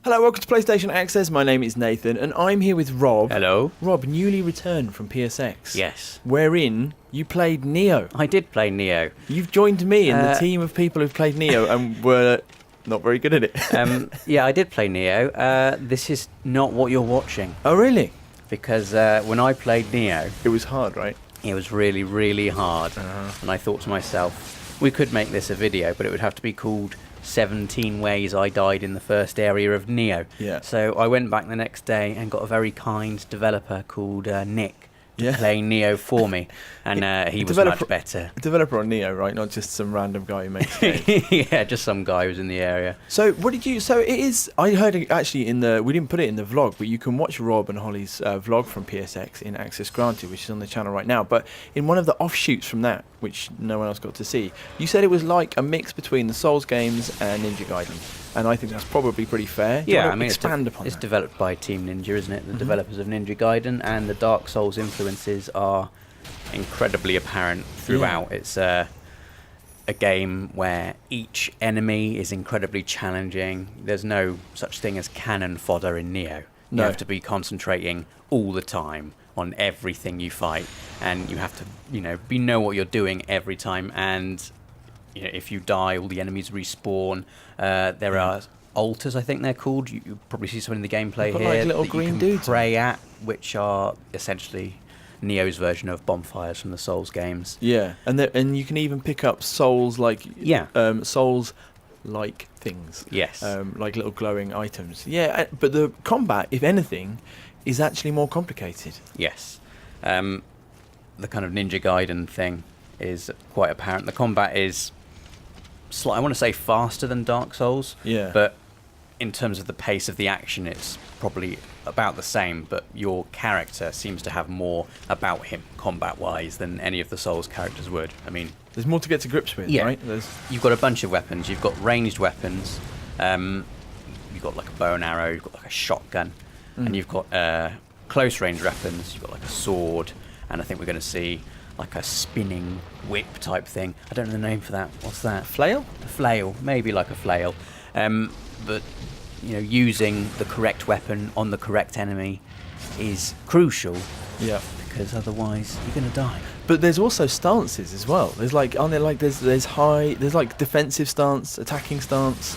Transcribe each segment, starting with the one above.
Hello, welcome to PlayStation Access. My name is Nathan, and I'm here with Rob. Hello. Rob, newly returned from PSX. Yes. Wherein you played Nioh. I did play Nioh. You've joined me in the team of people who've played Nioh and were not very good at it. Yeah, I did play Nioh. This is not what you're watching. Oh, really? Because when I played Nioh... It was hard, right? It was really, really hard. And I thought to myself, we could make this a video, but it would have to be called 17 Ways I Died in the First Area of Nioh. Yeah. So I went back the next day and got a very kind developer called Nick to play Nioh for me, and he was much better. A developer on Nioh, right? Not just some random guy who makes games. Yeah, just some guy who's in the area. So what did you... So it is... I heard it actually in the... We didn't put it in the vlog, but you can watch Rob and Holly's vlog from PSX in Access Granted, which is on the channel right now. But in one of the offshoots from that, which no one else got to see, you said it was like a mix between the Souls games and Ninja Gaiden. And I think that's probably pretty fair. Yeah, I mean, it's developed by Team Ninja, isn't it? The developers of Ninja Gaiden, and the Dark Souls influences are incredibly apparent throughout. Yeah. It's a game where each enemy is incredibly challenging. There's no such thing as cannon fodder in Nioh. You have to be concentrating all the time on everything you fight, and you have to, know what you're doing every time. And if you die, all the enemies respawn. There are altars, I think they're called. You probably see some in the gameplay here. Like little that green you can dudes pray at, which are essentially Nioh's version of bonfires from the Souls games. Yeah, and you can even pick up souls-like things. Yes. Like little glowing items. Yeah, but the combat, if anything, is actually more complicated. Yes. The kind of Ninja Gaiden thing is quite apparent. The combat is I want to say faster than Dark Souls. Yeah. But in terms of the pace of the action, it's probably about the same, but your character seems to have more about him combat-wise than any of the Souls characters would. I mean, there's more to get to grips with, right? You've got a bunch of weapons. You've got ranged weapons. You've got like a bow and arrow. You've got like a shotgun. And you've got close-range weapons. You've got like a sword. And I think we're going to see like a spinning whip type thing. I don't know the name for that. What's that? Flail? A flail. Maybe like a flail. But using the correct weapon on the correct enemy is crucial. Yeah. Because otherwise you're going to die. But there's also stances as well. There's like, aren't there like, there's like defensive stance, attacking stance.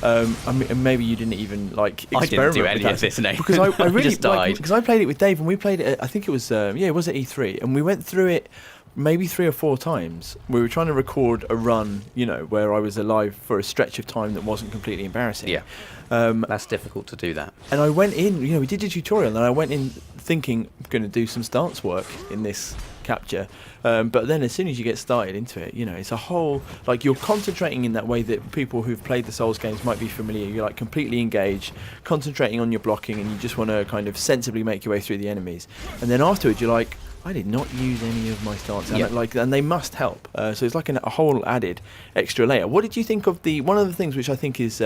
I mean, maybe you didn't even like experiment. I didn't do with any that. of this, no. Because I really just died. Because I played it with Dave, and we played it. I think it was it was at E3, and we went through it maybe 3 or 4 times. We were trying to record a run, where I was alive for a stretch of time that wasn't completely embarrassing. Yeah. That's difficult to do that. And I went in, we did a tutorial, and I went in thinking I'm going to do some stance work in this capture. But then as soon as you get started into it, it's a whole, like, you're concentrating in that way that people who've played the Souls games might be familiar. You're like completely engaged, concentrating on your blocking, and you just want to kind of sensibly make your way through the enemies. And then afterwards you're like, I did not use any of my stances, and they must help. So it's like a whole added extra layer. What did you think of one of the things which I think is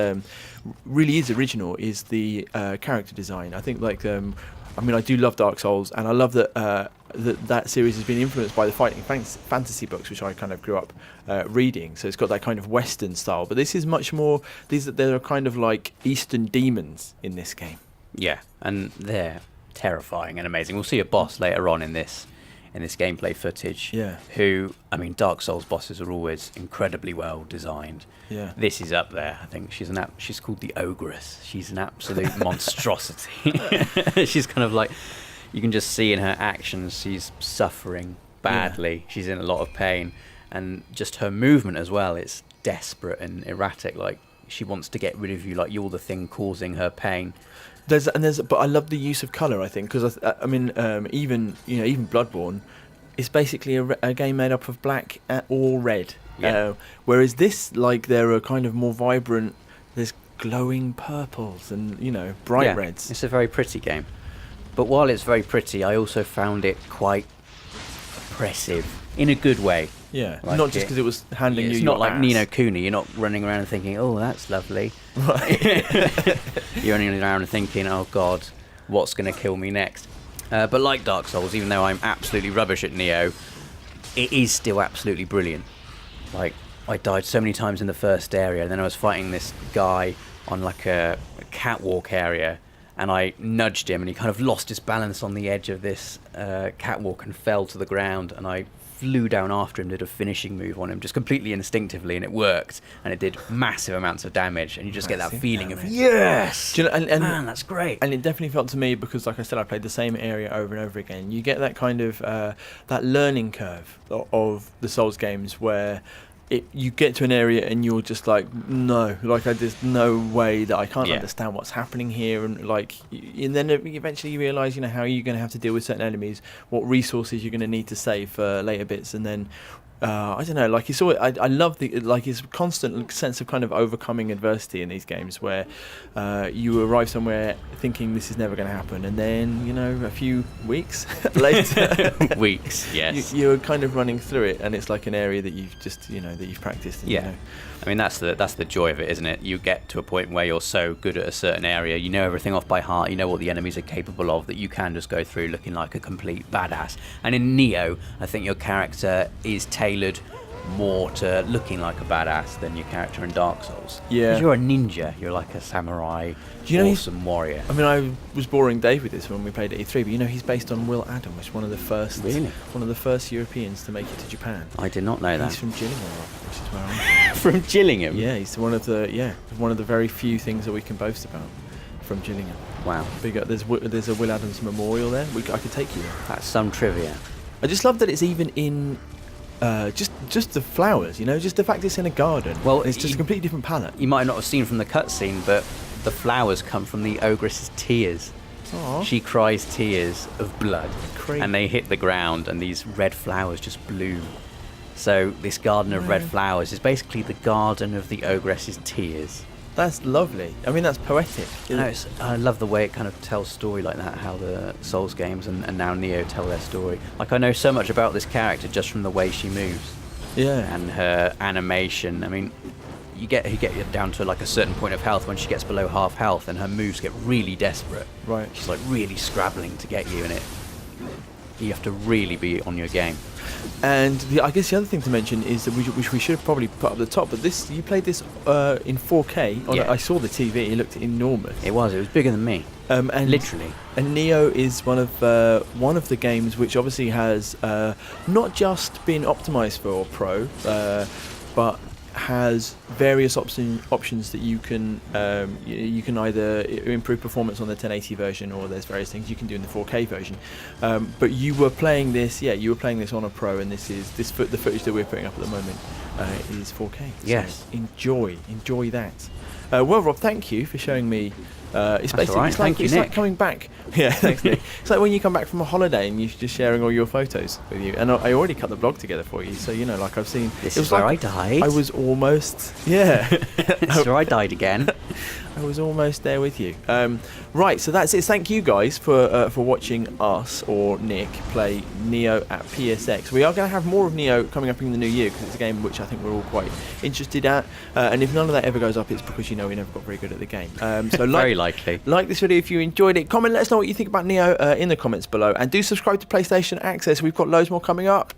really is original is the character design. I think I do love Dark Souls, and I love that that series has been influenced by the fighting fantasy books, which I kind of grew up reading. So it's got that kind of Western style, but this is much more. There are kind of like Eastern demons in this game. Yeah, and they're terrifying and amazing. We'll see a boss later on in this gameplay footage. Yeah. Who, I mean, Dark Souls bosses are always incredibly well designed. Yeah. This is up there. I think she's called the Ogress. She's an absolute monstrosity. She's kind of like, you can just see in her actions she's suffering badly. Yeah. She's in a lot of pain, and just her movement as well. It's desperate and erratic. Like, she wants to get rid of you. Like, you're the thing causing her pain. But I love the use of colour. I think because even Bloodborne is basically a game made up of black or red. Yeah. Whereas this, there are kind of more vibrant. There's glowing purples and bright reds. It's a very pretty game. But while it's very pretty, I also found it quite oppressive in a good way. Yeah, like not just because it was handing you your It's not like ass. Ni no Kuni. You're not running around and thinking, oh, that's lovely. Right. You're running around and thinking, oh, God, what's going to kill me next? But like Dark Souls, even though I'm absolutely rubbish at Nioh, it is still absolutely brilliant. Like, I died so many times in the first area, and then I was fighting this guy on like a catwalk area, and I nudged him, and he kind of lost his balance on the edge of this catwalk and fell to the ground, and I flew down after him, did a finishing move on him, just completely instinctively, and it worked, and it did massive amounts of damage, and you just get that feeling of, yes! Do you know, and man, that's great. And it definitely felt to me, because like I said, I played the same area over and over again. You get that kind of, that learning curve of the Souls games where you get to an area and you're just like, no, like there's no way that I can't understand what's happening here, and like, and then eventually you realise, how you're going to have to deal with certain enemies, what resources you're going to need to save for later bits, and then I don't know, like it's always, I love the his constant sense of kind of overcoming adversity in these games, where you arrive somewhere thinking this is never going to happen, and then a few weeks later, yes, you're kind of running through it, and it's like an area that you've just that you've practiced. And, I mean, that's the joy of it, isn't it? You get to a point where you're so good at a certain area, you know everything off by heart, you know what the enemies are capable of, that you can just go through looking like a complete badass. And in Nioh, I think your character is tailored more to looking like a badass than your character in Dark Souls. Yeah. Because you're a ninja, you're like a samurai, awesome warrior. I mean, I was boring Dave with this when we played at E3, but he's based on Will Adam, which is one of the first Europeans to make it to Japan. I did not know that. He's from Gillingham, which is where I'm from. From Gillingham? Yeah, he's one of the very few things that we can boast about from Gillingham. Wow. There's a Will Adams memorial there. I could take you there. That's some trivia. I just love that it's even in just the flowers, just the fact it's in a garden. Well, it's just a completely different palette. You might not have seen from the cutscene, but the flowers come from the Ogress's tears. Aww. She cries tears of blood, Crazy. And they hit the ground, and these red flowers just bloom. So this garden of red flowers is basically the garden of the Ogress's tears. That's lovely. I mean, that's poetic. I love the way it kind of tells story like that, how the Souls games and now Nioh tell their story. Like, I know so much about this character just from the way she moves. Yeah. And her animation. I mean, you get down to like a certain point of health when she gets below half health, and her moves get really desperate. Right. She's like really scrabbling to get you, and you have to really be on your game. And I guess the other thing to mention is that which we should have probably put up the top, but you played this in 4K. I saw the TV; it looked enormous. It was bigger than me. And literally. And Nioh is one of the games which obviously has not just been optimized for Pro, but has various options that you can either improve performance on the 1080 version, or there's various things you can do in the 4K version. But you were playing this on a Pro, and the footage that we're putting up at the moment is 4K. Yes. So enjoy that. Well, Rob, thank you for showing me. It's basically right. it's like coming back. Yeah, thanks, Nick. It's like when you come back from a holiday and you're just sharing all your photos with you. And I already cut the blog together for you, so like I've seen. This is where I died. I was almost. Yeah. This is where I died again. I was almost there with you. Right, so that's it. Thank you guys for watching us or Nick play Nioh at PSX. We are going to have more of Nioh coming up in the new year, because it's a game which I think we're all quite interested at. And if none of that ever goes up, it's because we never got very good at the game. So very likely. Like this video if you enjoyed it. Comment, let us know what you think about Nioh in the comments below, and do subscribe to PlayStation Access. We've got loads more coming up.